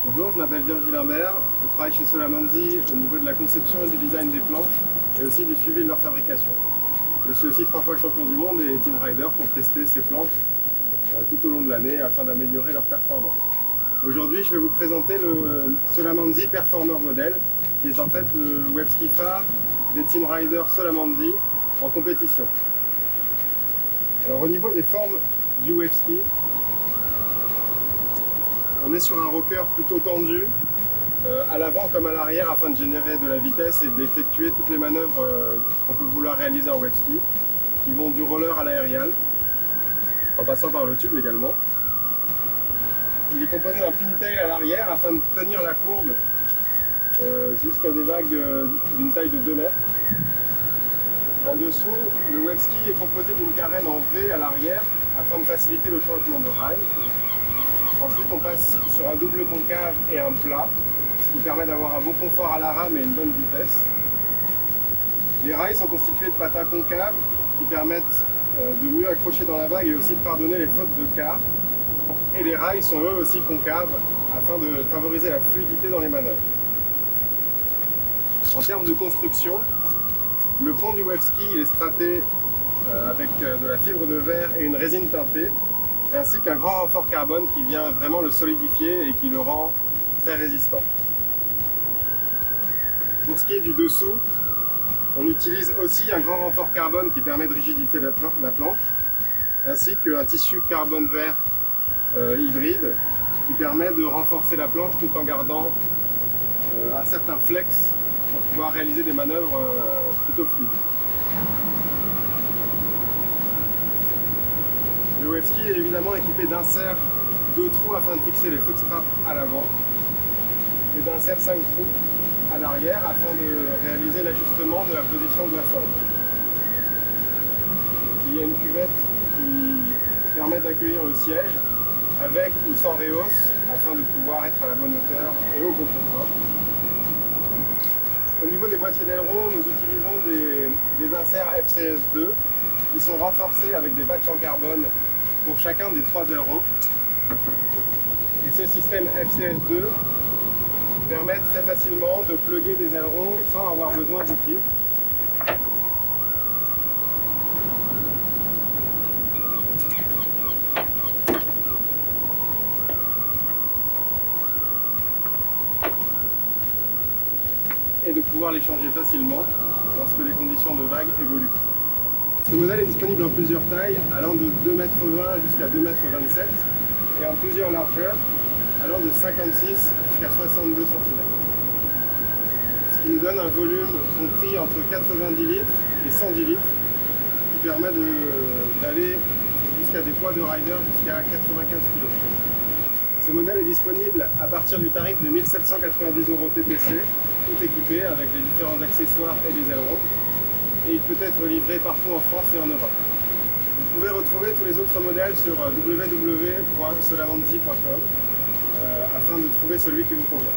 Bonjour, je m'appelle Virgile Imbert, je travaille chez Solamanzi au niveau de la conception et du design des planches et aussi du suivi de leur fabrication. Je suis aussi 3 fois champion du monde et team rider pour tester ces planches tout au long de l'année afin d'améliorer leur performance. Aujourd'hui, je vais vous présenter le Solamanzi Performer Model qui est en fait le webski phare des team riders Solamanzi en compétition. Alors au niveau des formes du webski, on est sur un rocker plutôt tendu, à l'avant comme à l'arrière, afin de générer de la vitesse et d'effectuer toutes les manœuvres qu'on peut vouloir réaliser en webski, qui vont du roller à l'aérial, en passant par le tube également. Il est composé d'un pintail à l'arrière afin de tenir la courbe jusqu'à des vagues d'une taille de 2 mètres. En dessous, le webski est composé d'une carène en V à l'arrière afin de faciliter le changement de rail. Ensuite, on passe sur un double concave et un plat, ce qui permet d'avoir un bon confort à la rame et une bonne vitesse. Les rails sont constitués de patins concaves qui permettent de mieux accrocher dans la vague et aussi de pardonner les fautes de quart. Et les rails sont eux aussi concaves afin de favoriser la fluidité dans les manœuvres. En termes de construction, le pont du webski il est straté avec de la fibre de verre et une résine teintée, ainsi qu'un grand renfort carbone qui vient vraiment le solidifier et qui le rend très résistant. Pour ce qui est du dessous, on utilise aussi un grand renfort carbone qui permet de rigidifier la planche, ainsi qu'un tissu carbone vert hybride qui permet de renforcer la planche tout en gardant un certain flex pour pouvoir réaliser des manœuvres plutôt fluides. Le webski est évidemment équipé d'inserts 2 trous afin de fixer les footstraps à l'avant et d'inserts 5 trous à l'arrière afin de réaliser l'ajustement de la position de la sangle. Il y a une cuvette qui permet d'accueillir le siège avec ou sans réhausse afin de pouvoir être à la bonne hauteur et au bon confort. Au niveau des boîtiers d'aileron, nous utilisons des inserts FCS2 qui sont renforcés avec des patchs en carbone pour chacun des 3 ailerons. Et ce système FCS2 permet très facilement de plugger des ailerons sans avoir besoin d'outils. Et de pouvoir les changer facilement lorsque les conditions de vague évoluent. Ce modèle est disponible en plusieurs tailles, allant de 2,20 m jusqu'à 2,27 m et en plusieurs largeurs, allant de 56 jusqu'à 62 cm. Ce qui nous donne un volume compris entre 90 litres et 110 litres, qui permet d'aller jusqu'à des poids de rider jusqu'à 95 kg. Ce modèle est disponible à partir du tarif de 1 790 € TTC, tout équipé avec les différents accessoires et les ailerons. Et il peut être livré partout en France et en Europe. Vous pouvez retrouver tous les autres modèles sur www.solamanzi.com afin de trouver celui qui vous convient.